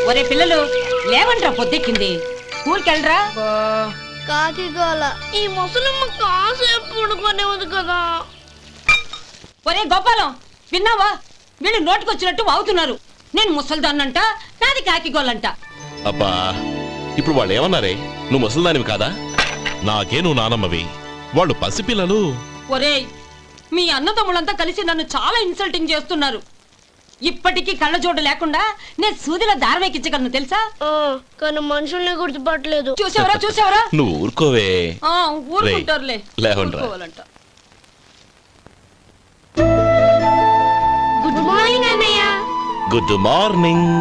ఒరే పిల్లలు లేవంట్రా, పొద్దెక్కింది. స్కూల్కి వెళ్ళరా. కాకి గోల, ఈ ముసలమ్మ కాసేపు పడుకునేది కదా. ఒరే గోపాలం, విన్నావా? వీళ్ళు నోటికొచ్చినట్టు వాగుతున్నారు. నేను ముసల్దాన్నంట, నాది కాకిగోలంట. అబ్బా, ఇప్పుడు వాళ్ళు ఏమన్నారే? నువ్వు ముసల్దానివి కాదా? నాకే నువ్వు నానమ్మవి, వాళ్ళు పసిపిల్లలు. ఒరే, మీ అన్నదమ్ములంతా కలిసి నన్ను చాలా ఇన్సల్టింగ్ చేస్తున్నారు. ఇప్పటికీ కళ్ళజోడు లేకుండా నేను సూదిలో దారం ఎక్కించగలను తెలుసా? కానీ మనుషుల్ని గుర్తుపట్టలేదు. చూసావరా చూసావరా? నువ్వు ఊరుకోవే. ఊరుకుంటారులే. లేవండ్రా. గుడ్ మార్నింగ్ అన్నయ్య. Good morning.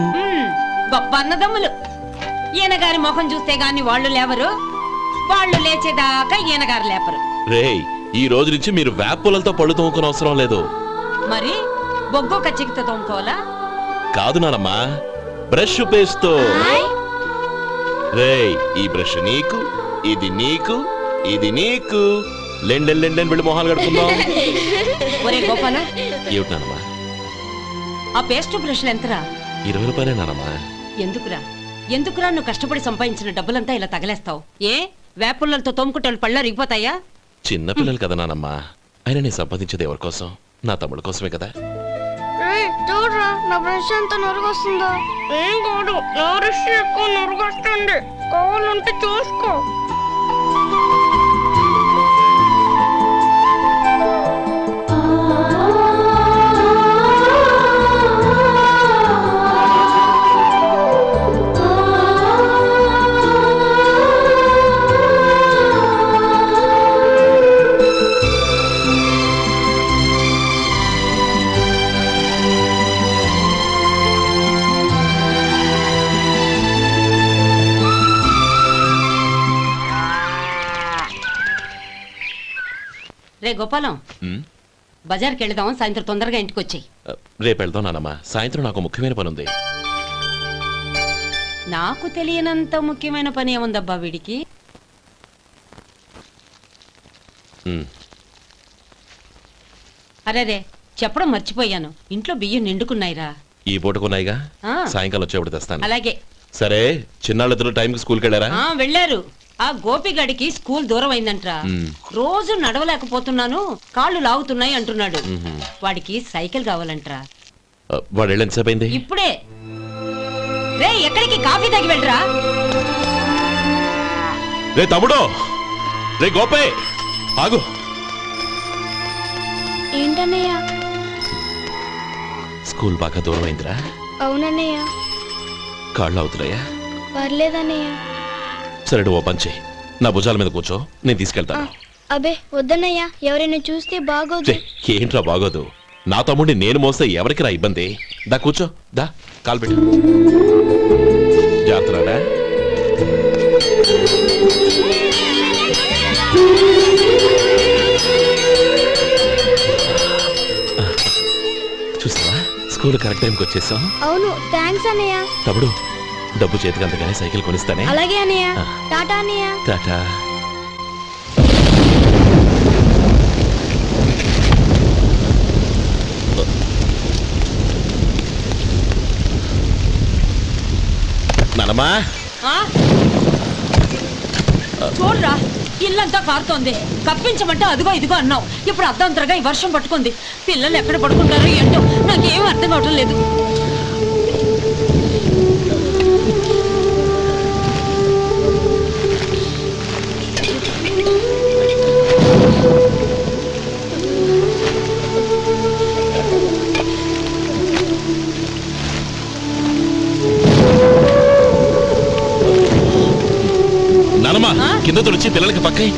గొప్ప అన్నదమ్ములు. ఈయనగారి ముఖం చూస్తే గాని వాళ్ళు లేవరు, వాళ్ళు లేచేదాకా ఈయనగారు లేపరు. రేయ్, ఈ రోజు నుంచి మీరు వేపులతో పళ్ళు తోముకునే అవసరం లేదు. మరి బొగ్గు కచ్చికితో తోముకోవాలా? కాదు నానమ్మా, బ్రష్ పేస్తో. రేయ్, ఈ బ్రష్ నీకు, ఇది నీకు, ఇది నీకు. లెండెన్ లెండెన్ వెళ్ళి మొహాలు కడుకుందాం. ఒరే గోపాల, ఏమిటి నానమ్మా? ఆ పేస్ట్ బ్రష్లు ఎంతరా? 20 రూపాయలే నానమ్మా. ఎందుకురా ఎందుకురా నువ్వు కష్టపడి సంపాదించిన డబ్బులంతా ఇలా తగలేస్తావు? ఏ వేపుల్లలతో తోముకుంటే వాళ్ళు పళ్ళ రిగిపోతాయా? చిన్న పిల్లలు కదా నానమ్మా. అయినా నేను సంపాదించేది ఎవరి కోసం? నా తమ్ముడు కోసమే కదా. చూడరా, నా బ్రష్ ఎంత నొరుగొస్తుందో. ఏం కాదు, నా బ్రష్ ఎక్కువ నొరుగొస్తుంది. కావాలంటే చూసుకో. రే గోపాలం, బజార్కి వెళదాం. సాయంత్రం తొందరగా ఇంటికి వచ్చాయి. రేపు వెళ్దాం నానమ్మా. సాయంత్రం నాకు ముఖ్యమైన పని ఉంది. నాకు తెలియనంత ముఖ్యమైన పని ఏముందబ్బా వీడికి? అరే చెప్పడం మర్చిపోయాను, ఇంట్లో బియ్యం నిండుకున్నాయిరా. ఈ పూటకున్నాయిగా, సాయంకాలం వచ్చేప్పుడు తెస్తాను. అలాగే. సరే, చిన్నాళ్ళిద్దరు టైంకి స్కూల్కి వెళ్ళారా? వెళ్ళారు. ఆ గోపిగడికి స్కూల్ దూరం అయిందంట్రా. రోజు నడవలేకపోతున్నాను, కాళ్ళు లాగుతున్నాయి అంటున్నాడు. వాడికి సైకిల్ కావాలంట్రా. వాడు వెళ్ళి ఎంతసేపు అయింది? ఇప్పుడే. రే, ఎక్కడికి? కాఫీ తాగి వెళ్ళరా. రే తమ్ముడు, రే గోపే, ఆగు. ఏంటన్నయ్య? స్కూల్ బాగా దూరం అయిందిరా. అవునన్నయ్య. కాళ్ళు అవుతున్నాయా? పర్లేదన్నయ్య. సరే, ఓ పని చెయ్యి, నా భుజాల మీద కూర్చో, నేను తీసుకెళ్తాను. అబే వద్దన్నయ్య, ఎవరైనా చూస్తే బాగోదు. ఏంట్రా బాగోదు? నా తమ్ముడిని నేను మోస్తే ఎవరికి రా ఇబ్బంది? దా కూర్చో, దా కాలు పెట్టు. జాగ్రత్తరా. చూసావా, స్కూల్ కరెక్ట్ టైంకి వచ్చేసాం. అవును, థ్యాంక్స్ అన్నయ్య. తమ్ముడు, డబ్బు చేతికి అంతగానే సైకిల్ కొనిస్తానే. అలాగే అన్నయ్య. టాటా అన్నయ్య. టాటా. నానమ్మా, చూడరా, ఇల్లంతా కారుతోంది. కప్పించమంటే అదిగో ఇదిగో అన్నావు, ఇప్పుడు అర్ధంతరగా ఈ వర్షం పట్టుకుంది. పిల్లలు ఎక్కడ పడుకుంటారో ఏంటో నాకేం అర్థం కావటం లేదు. నానమ్మా, కింద తుడిచి పిల్లలకి పక్కై.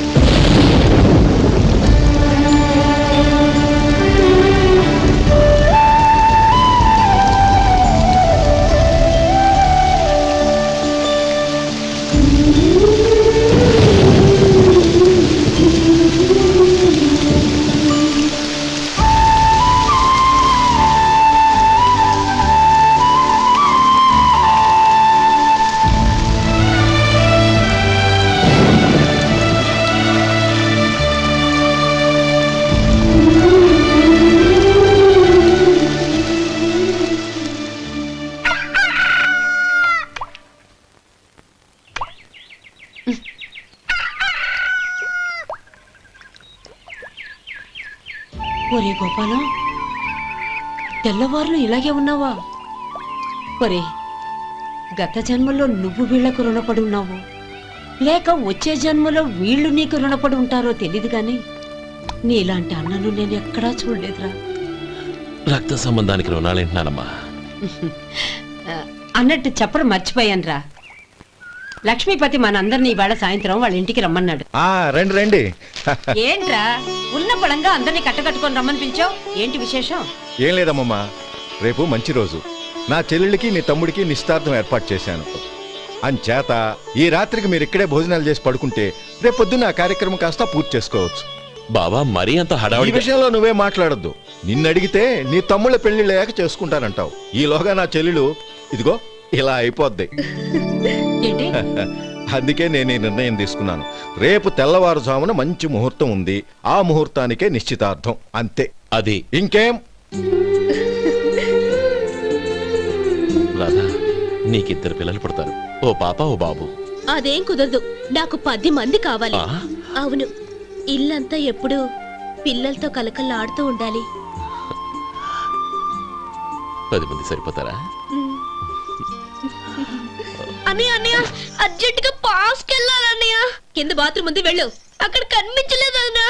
ఒరే గోపాలం, తెల్లవారులు ఇలాగే ఉన్నావా? ఒరే, గత జన్మలో నువ్వు వీళ్లకు రుణపడి ఉన్నావు, లేక వచ్చే జన్మలో వీళ్ళు నీకు రుణపడి ఉంటారో తెలీదు గాని నీలాంటి అన్నను నేను ఎక్కడా చూడలేదురా. రక్త సంబంధానికి రుణాలేంటున్నానమ్మా. అన్నట్టు చెప్పడం మర్చిపోయానురా. లక్ష్మీపతి మనందరినీ ఇవాళ సాయంత్రం వాళ్ళ ఇంటికి రమ్మన్నాడు. రండి రండి. ఏంట్రా ఉన్న పడంగా అందరినీ కట్టకట్టుకొని రమ్మని పిలిచావు? ఏంటి విశేషం? ఏం లేదమ్మమ్మా, రేపు మంచి రోజు. నా చెల్లెళ్ళకి నీ తమ్ముడికి నిశ్చితార్థం ఏర్పాటు చేశాను. అంచేత ఈ రాత్రికి మీరు ఇక్కడే భోజనాలు చేసి పడుకుంటే రేపు పొద్దున్న ఆ కార్యక్రమం కాస్త పూర్తి చేసుకోవచ్చు. బావా, మరీ అంత ఈ హడావిడి విషయంలో నువ్వే మాట్లాడొద్దు. నిన్ను అడిగితే నీ తమ్ముళ్ళ పెళ్లిళ్ళయ్యాక చేసుకుంటానంటావు. ఈలోగా నా చెల్లెలు ఇదిగో ఇలా అయిపోద్ది. ఏంటి? అందుకే నేను ఈ నిర్ణయం తీసుకున్నాను. రేపు తెల్లవారుజామున మంచి ముహూర్తం ఉంది. ఆ ముహూర్తానికే నిశ్చితార్థం, అంతే. అది ఇంకేం? రాధా, నీకిద్దరు పిల్లలు పుడతారు, ఓ పాప ఓ బాబు. అదేం కుదరదు, నాకు 10 మంది కావాలి. ఆ? అవును, ఇల్లంతా ఎప్పుడు పిల్లలతో కలకల్లాడుతూ ఉండాలి. 10 మంది సరిపోతారా? అన్నయ్య అన్నయ్య, అర్జెంట్ గా పాస్కి వెళ్ళాలి అన్నయ్య. కింద బాత్రూమ్ ఉంది, వెళ్ళు. అక్కడ కనిపించలేదు అన్న.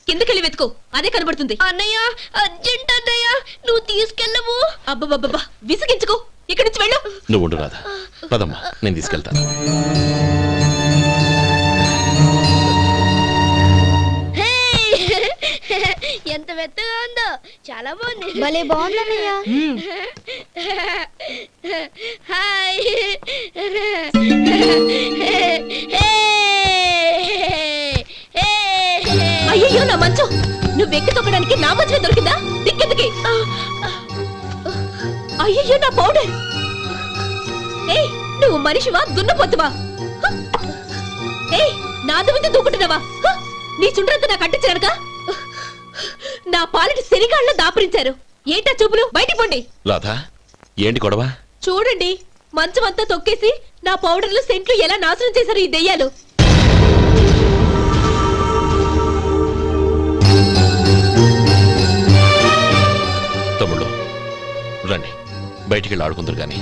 కిందకెళ్ళి వెతుకో, అదే కనబడుతుంది. అన్నయ్య అర్జెంట్ అన్నయ్య, నువ్వు తీసుకెళ్ళవు. అబ్బబ్బబ్బా, విసిగించుకో, ఇక్కడి నుంచి వెళ్ళు. నువ్వు ఉండు రాధా, పదమ్మా, నేను తీసుకెళ్తాను. ఎంత మెత్తగా ఉందో, చాలా బాగుంది. భలే బాగుంది అన్నయ్య. హాయ్. అయ్యో నా మంచం, నువ్వు ఎక్కి తొక్కడానికి నా మంచమే దొరికిందా? దిక్కెందుకి? అయ్యో నా పౌడర్. ఏయ్, నువ్వు మనిషివా దున్నపోతువా? ఏయ్, నాది మీద దూకుంటున్నావా? నీ చుండ్రంతా నాకు అంటించడానిక? నా పాలిటి శనిగాళ్ళ దాపురించారు. ఏంటా చూపులు? బయటికి పోండి. రాధా, ఏంటి గొడవ? చూడండి, మంచం అంతా తొక్కేసి నా పౌడర్లు సెంట్లు ఎలా నాశనం చేశారు ఈ దెయ్యాలు. తమ్ముళ్ళు రండి, బయటికి వెళ్ళి ఆడుకుందరు కానీ.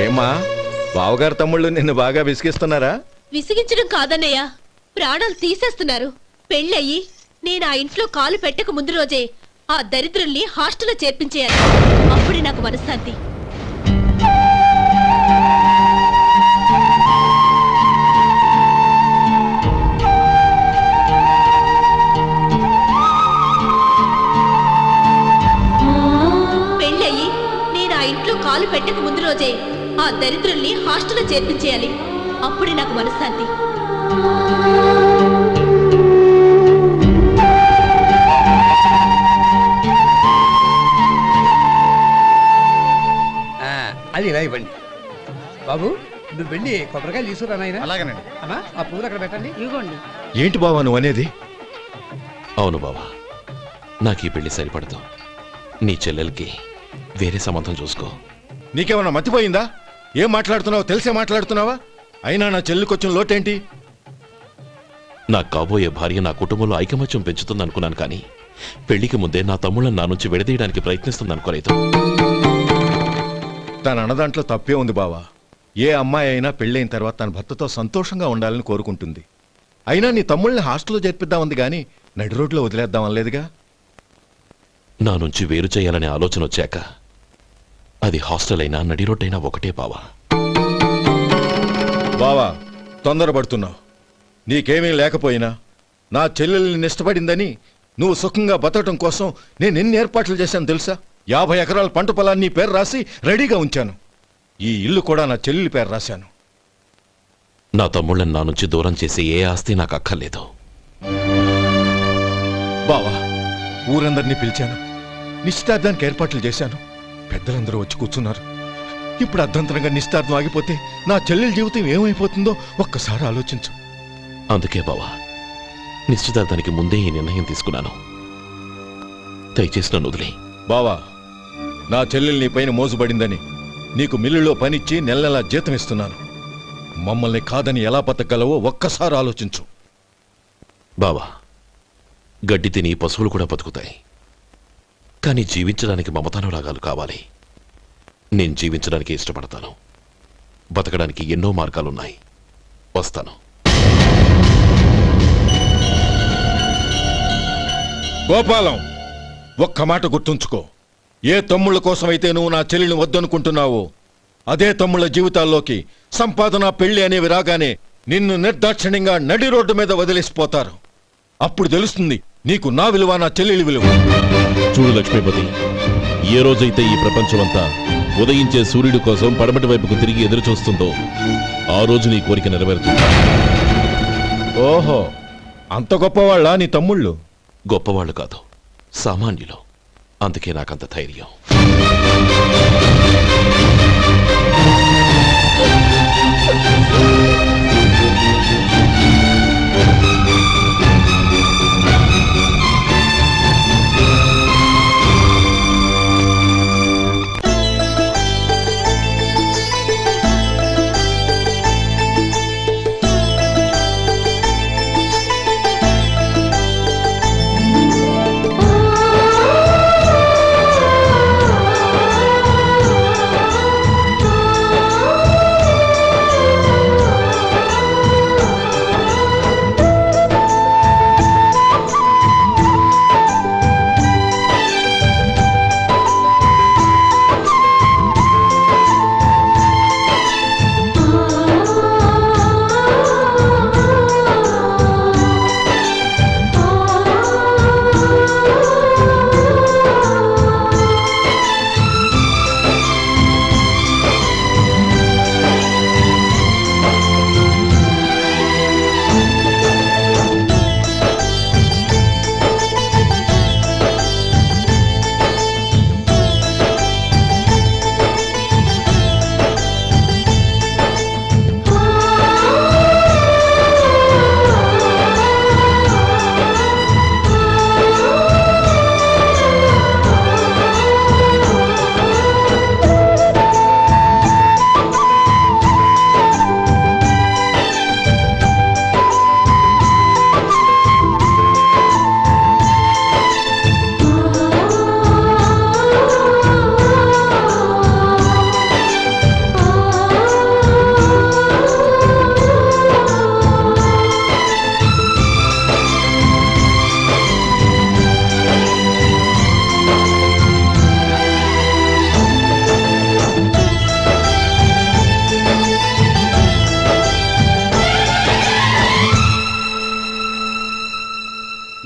ఏమ్మా, బావగారు తమ్ముళ్ళు నిన్ను బాగా విసిగిస్తున్నారా? విసిగించడం కాదన్నయ్య, ప్రాణాలు తీసేస్తున్నారు. పెళ్ళయి నేను ఆ ఇంట్లో కాలు పెట్టక ముందు రోజే ఆ దరిద్రుల్ని హాస్టల్లో చేర్పించేయాలి. అప్పుడే నాకు మనశ్శాంతి. పెళ్ళయి నేను ఆ ఇంట్లో కాలు పెట్టక ముందు రోజే ఆ దరిద్రుల్ని హాస్టల్లో చేర్పించేయాలి. అప్పుడే నాకు మనశ్శాంతి. అది ఇలా ఇవ్వండి బాబు. నువ్వు వెళ్ళి కొబ్బరికాయలు తీసుకురా నాయనా. అలాగేనండి. అమ్మా, ఆ పువ్వులు అక్కడ పెట్టండి. ఇవ్వండి. ఏంటి బావా నువ్వు అనేది? అవును బావా, నాకు ఈ పెళ్లి సరిపడదు. నీ చెల్లెలకి వేరే సంబంధం చూసుకో. నీకేమన్నా మతిపోయిందా? ఏం మాట్లాడుతున్నావో తెలిసే మాట్లాడుతున్నావా? అయినా నా చెల్లికొచ్చిన లోటేంటి? నా కాబోయే భార్య నా కుటుంబంలో ఐకమత్యం పెంచుతుంది అనుకున్నాను, కానీ పెళ్లికి ముందే నా తమ్ముళ్ళని నా నుంచి విడదీయడానికి ప్రయత్నిస్తుంది అనుకోలేదు. తన అన్నదాంట్లో తప్పే ఉంది బావా. ఏ అమ్మాయి అయినా పెళ్ళైన తర్వాత తన భర్తతో సంతోషంగా ఉండాలని కోరుకుంటుంది. అయినా నీ తమ్ముళ్ళని హాస్టల్లో చేర్పిద్దామంది కానీ నడి రోడ్లో వదిలేద్దాం అనలేదుగా. నా నుంచి వేరు చేయాలనే ఆలోచన వచ్చాక అది హాస్టల్ అయినా నడి రోడ్డైనా ఒకటే బావా. బావా, తొందరపడుతున్నావు. నీకేమీ లేకపోయినా నా చెల్లెల్ని ఇష్టపడిందని నువ్వు సుఖంగా బతకటం కోసం నేను ఎన్ని ఏర్పాట్లు చేశాను తెలుసా? 50 ఎకరాల పంట పొలాన్ని పేరు రాసి రెడీగా ఉంచాను. ఈ ఇల్లు కూడా నా చెల్లెలి పేరు రాశాను. నా తమ్ముళ్ళని నా నుంచి దూరం చేసే ఏ ఆస్తి నాకు అక్కర్లేదు. బావా, ఊరందరినీ పిలిచాను, నిశ్చితార్థానికి ఏర్పాట్లు చేశాను. పెద్దలందరూ వచ్చి కూర్చున్నారు. ఇప్పుడు అర్ధంతరంగా నిశ్చితార్థం ఆగిపోతే నా చెల్లెలి జీవితం ఏమైపోతుందో ఒక్కసారి ఆలోచించు. అందుకే బావా, నిశ్చితార్థానికి ముందే ఈ నిర్ణయం తీసుకున్నాను. దయచేసి నన్ను వదిలే. బావా, నా చెల్లెలు నీ పైన మోసుబడిందని నీకు మిల్లులో పనిచ్చి నెల నెలా జీతం ఇస్తున్నాను. మమ్మల్ని కాదని ఎలా బతకగలవో ఒక్కసారి ఆలోచించు. బావా, గడ్డి తిని పశువులు కూడా బతుకుతాయి. కానీ జీవించడానికి మమతానురాగాలు కావాలి. నేను జీవించడానికి ఇష్టపడతాను. బతకడానికి ఎన్నో మార్గాలున్నాయి. వస్తాను. గోపాలం, ఒక్క మాట గుర్తుంచుకో. ఏ తమ్ముళ్ళ కోసమైతే నువ్వు నా చెల్లిని వద్దనుకుంటున్నావో అదే తమ్ముళ్ళ జీవితాల్లోకి సంపాదన, పెళ్లి అనేవి రాగానే నిన్ను నిర్దాక్షిణ్యంగా నడి రోడ్డు మీద వదిలేసిపోతారు. అప్పుడు తెలుస్తుంది నీకు నా విలువ, నా చెల్లెలి విలువ. చూడు లక్ష్మీపతి, ఏ రోజైతే ఈ ప్రపంచమంతా ఉదయించే సూర్యుడి కోసం పడమటి వైపుకు తిరిగి ఎదురు చూస్తుందో ఆ రోజు నీ కోరిక నెరవేరుతుంది. ఓహో, అంత గొప్పవాళ్ళ నీ తమ్ముళ్ళు? గొప్పవాళ్ళు కాదు, సామాన్యులు. అందుకే నాకంత ధైర్యం.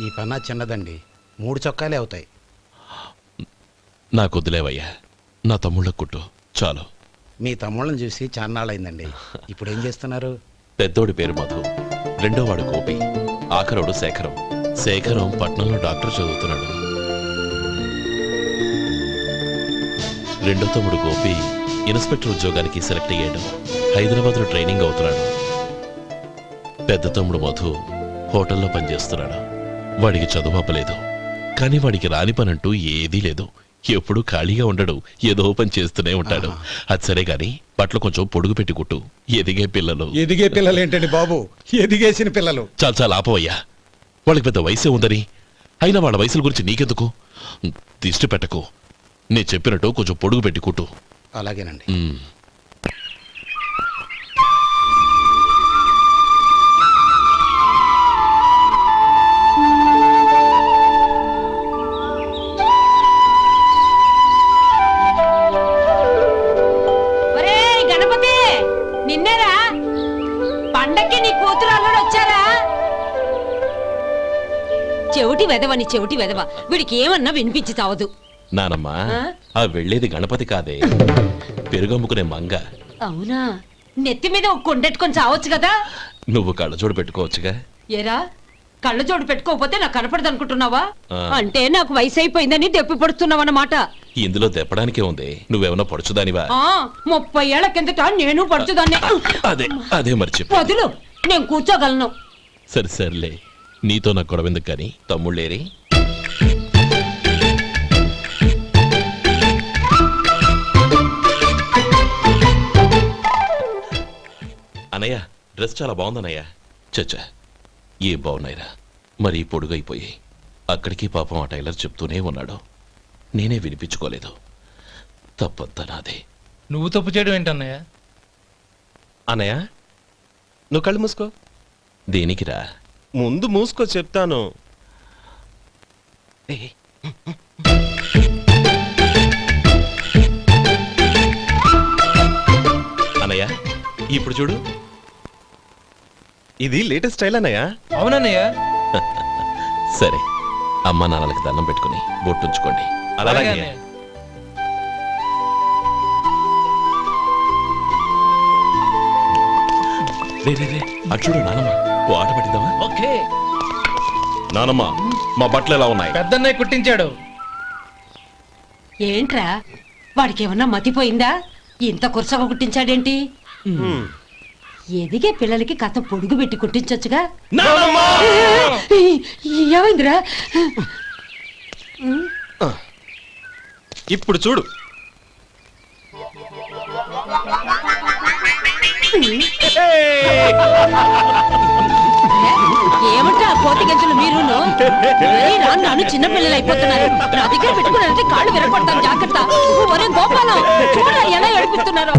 ఈ పన్నా చిన్నదండి, 3 చొక్కాలే అవుతాయి. నాకొద్దులేవయ్యా, నా తమ్ముళ్ళ కుట్టు చాలు. మీ తమ్ముళ్ళని చూసి చాన్నాళ్ళైందండి. ఇప్పుడు ఏం చేస్తున్నారు? పెద్దోడి పేరు మధు, రెండోవాడు గోపి, ఆఖరోడు శేఖరం. శేఖరం పట్నంలో డాక్టర్ చదువుతున్నాడు. రెండో తమ్ముడు గోపి ఇన్స్పెక్టర్ ఉద్యోగానికి సెలెక్ట్ అయ్యాడు. హైదరాబాద్లో ట్రైనింగ్ అవుతున్నాడు. పెద్ద తమ్ముడు మధు హోటల్లో పనిచేస్తున్నాడు. వాడికి చదువు అప్పలేదు, కానీ వాడికి రాని పనంటూ ఏదీ లేదు. ఎప్పుడు ఖాళీగా ఉండడు, ఏదో పని చేస్తూనే ఉంటాడు. అది సరే గాని బట్టలు కొంచెం పొడుగు పెట్టి కుట్టు. ఎదిగే పిల్లలు. ఎదిగే పిల్లలు ఏంటండి బాబు, ఎదిగేసిన పిల్లలు. చాలా చాలా ఆపవయ్యా, వాళ్ళకి పెద్ద వయసే ఉందని. అయినా వాళ్ళ వయసుల గురించి నీకెందుకు? దిష్టి పెట్టకు. నేను చెప్పినట్టు కొంచెం పొడుగు పెట్టి కుట్టు. అలాగేనండి. ఒరేయ్ గణపతి, నిన్నేరా? పండక్కి నీ కూతురు అల్లుడు వచ్చారా? చెవిటి వెదవని చెవిటి వెదవ, వీడికి ఏమన్నా వినిపించి తావదు. నానమ్మా, ఆ వెళ్ళేది గణపతి కాదే, పెరుగమ్ముకునే మంగ. అవునా? నెత్తి మీద ఒక కొండెట్టుకొని చావచ్చు కదా. నువ్వు కళ్ళజోడు పెట్టుకోవచ్చుగా. ఏరా, కళ్ళజోడు పెట్టుకోకపోతే నాకు కనపడదు అనుకుంటున్నావా? ఆ. అంటే నాకు వయసు అయిపోయిందని దెప్పి పడుతున్నావన్నమాట. ఇందులో దెప్పడానికే ఉంది. నువ్వేమన్నా పడుచుదానివా? 30 ఏళ్ల కిందట నేను పడుచుదాన్ని. అదే అదే మర్చిపో. వదులు, నేను కూర్చోగలను. సరే సర్లే, నీతో నాకు గొడవెందుకు కానీ. తమ్ముళ్ళేరి? అన్నయ్య డ్రెస్ చాలా బాగుందన్నయ్య. చచ్చా ఏ బాగున్నాయిరా, మరీ పొడుగైపోయి. అక్కడికి పాపం ఆ టైలర్ చెప్తూనే ఉన్నాడు, నేనే వినిపించుకోలేదు. తప్పంతా నాదే. నువ్వు తప్పు చేయడం ఏంటన్నయ్య? అన్నయ్య నువ్వు కళ్ళు మూసుకో. దేనికిరా? ముందు మూసుకో చెప్తాను. అన్నయ్య ఇప్పుడు చూడు. ఇది లేటెస్ట్ స్టైల్ అన్నయ్య. అవునన్నయ్య. సరే, అమ్మా నాన్నలకి దండం పెట్టుకుని బొట్టుంచుకోండి. అలాగే అలాగే అన్నయ్య. రే రే రే, అటు చూడు నానమ్మ. ఓ ఆట పట్టిద్దామా? ఓకే. నానమ్మ, మా బట్టలు ఎలా ఉన్నాయి? పెద్దన్నయ్య కుట్టించాడు. ఏంట్రా వాడికి ఏమన్నా మతిపోయిందా? ఇంత కురసగా కుట్టించాడేంటి? ఎదిగే పిల్లలకి కథ పొడుగు పెట్టి కుట్టించొచ్చుగా. ఏమైందిరా? ఇప్పుడు చూడు. ఏమంటే ఆ కోతి గంతులు మీరును నాన్న చిన్న పిల్లలు అయిపోతున్నారు. నా దగ్గర పెట్టుకున్నారంటే కాళ్ళు విరగొడతాను, జాగ్రత్త. ఒరే గోపాలం, చూడరా ఎలా ఏడిపిస్తున్నారో.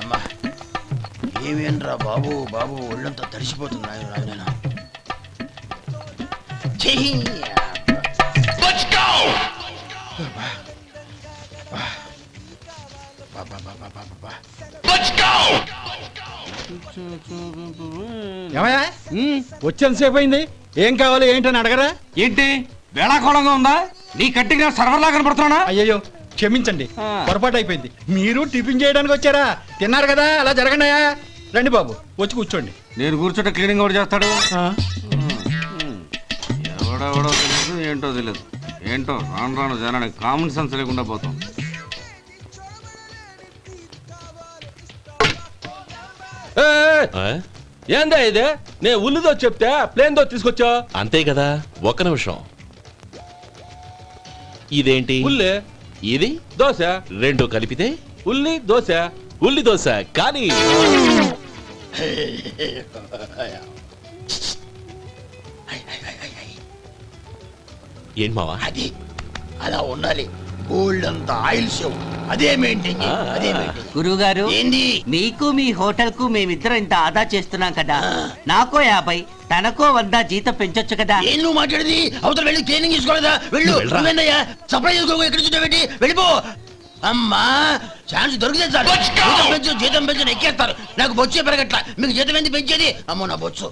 అమ్మా ఏమేంట్రా బాబు బాబు ఒళ్ళంతా తడిసిపోతుంది. నాయన ఏమయ్యా వచ్చేంతసేపు అయింది, ఏం కావాలి ఏంటని అడగరా? ఏంటి వేళాకోళంగా ఉందా? నీ కట్టిగా సర్వర్లా కనపడుతున్నా? అయ్యయ్యో క్షమించండి, పొరపాటు అయిపోయింది. మీరు టిఫిన్ చేయడానికి వచ్చారా? తిన్నారు కదా, అలా జరగండియా. రండి బాబు, వచ్చి కూర్చోండి. నేను కూర్చుంటే క్లీనింగ్ కూడా చేస్తాడు. ఎవడెవడో తెలియదు, ఏంటో తెలియదు. ఏంటో రాను రాను జనానికి కామన్ సెన్స్ లేకుండా పోతాం. ఆ? ఏందా ఇదే? నే ఉల్లిదో చెప్తే ప్లేన్ దో తీసుకొచ్చా. అంతే కదా. ఒక్క నిమిషం. ఇదేంటి? ఉల్లి ఇది దోశ, రెండు కలిపితే ఉల్లి దోశ. ఉల్లి దోశ. కానీ ఏంటి మావా? అది అలా ఉండాలి. గోల్డ్ అంత ఆయిల్ షో అదే మెయింటైన్ చేయి, అదే మెయింటైన్. గురువుగారు, ఏంది? మీకు మీ హోటల్ కు మేమిద్దరం ఇంత ఆదా చేస్తున్నాం కదా, నాకో 50 తనకో 100 జీతం పెంచొచ్చు కదా. ఏం నువ్వు మాట్లాడేది? అవతల వెళ్ళి ట్రైనింగ్ తీసుకోలేదా? వెళ్ళు. నువ్వేందయ్యా సప్లై చేసుకో, ఎక్కడ చూసా పెట్టి వెళ్ళిపో. అమ్మా ఛాన్స్ దొరికితే చాలు. జీతం పెంచు ఎక్కేస్తారు. నాకు బొచ్చే పెరగట్ల, మీకు జీతం ఎందుకు పెంచేది? అమ్మో నా బొచ్చు.